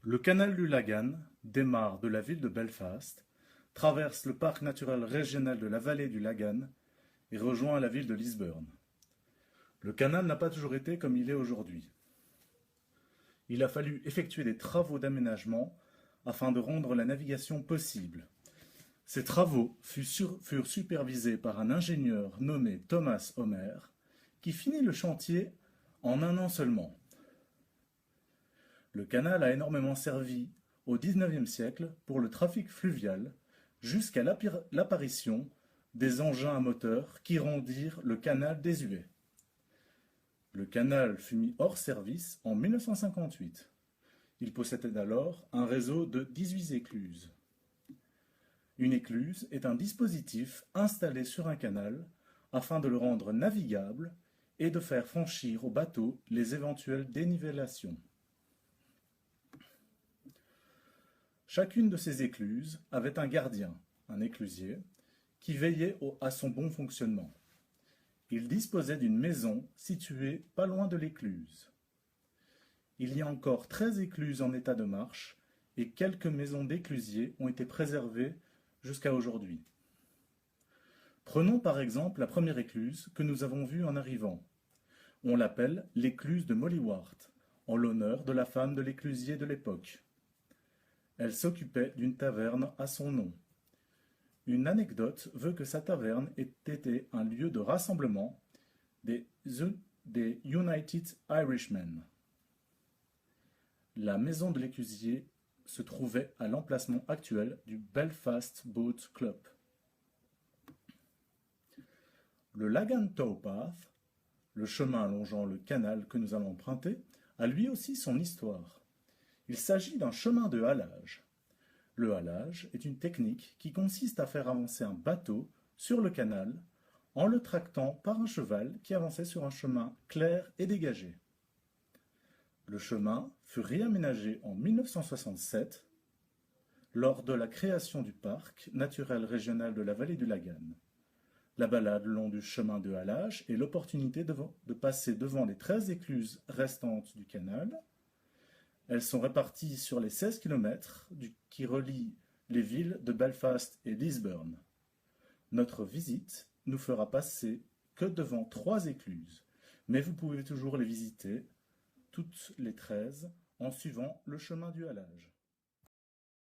Le canal du Lagan démarre de la ville de Belfast, traverse le parc naturel régional de la vallée du Lagan et rejoint la ville de Lisburn. Le canal n'a pas toujours été comme il est aujourd'hui. Il a fallu effectuer des travaux d'aménagement afin de rendre la navigation possible. Ces travaux furent supervisés par un ingénieur nommé Thomas Homer, qui finit le chantier en un an seulement. Le canal a énormément servi au XIXe siècle pour le trafic fluvial, jusqu'à l'apparition des engins à moteur qui rendirent le canal désuet. Le canal fut mis hors service en 1958. Il possédait alors un réseau de 18 écluses. Une écluse est un dispositif installé sur un canal afin de le rendre navigable et de faire franchir aux bateaux les éventuelles dénivellations. Chacune de ces écluses avait un gardien, un éclusier, qui veillait à son bon fonctionnement. Il disposait d'une maison située pas loin de l'écluse. Il y a encore 13 écluses en état de marche et quelques maisons d'éclusiers ont été préservées jusqu'à aujourd'hui. Prenons par exemple la première écluse que nous avons vue en arrivant. On l'appelle l'écluse de Mollywart, en l'honneur de la femme de l'éclusier de l'époque. Elle s'occupait d'une taverne à son nom. Une anecdote veut que sa taverne ait été un lieu de rassemblement des United Irishmen. La maison de l'éclusier se trouvait à l'emplacement actuel du Belfast Boat Club. Le Lagan Towpath, le chemin longeant le canal que nous allons emprunter, a lui aussi son histoire. Il s'agit d'un chemin de halage. Le halage est une technique qui consiste à faire avancer un bateau sur le canal en le tractant par un cheval qui avançait sur un chemin clair et dégagé. Le chemin fut réaménagé en 1967 lors de la création du parc naturel régional de la vallée du Lagan. La balade le long du chemin de halage est l'opportunité de passer devant les 13 écluses restantes du canal. Elles sont réparties sur les 16 km qui relient les villes de Belfast et Lisburn. Notre visite nous fera passer que devant 3 écluses, mais vous pouvez toujours les visiter toutes les 13 en suivant le chemin du halage.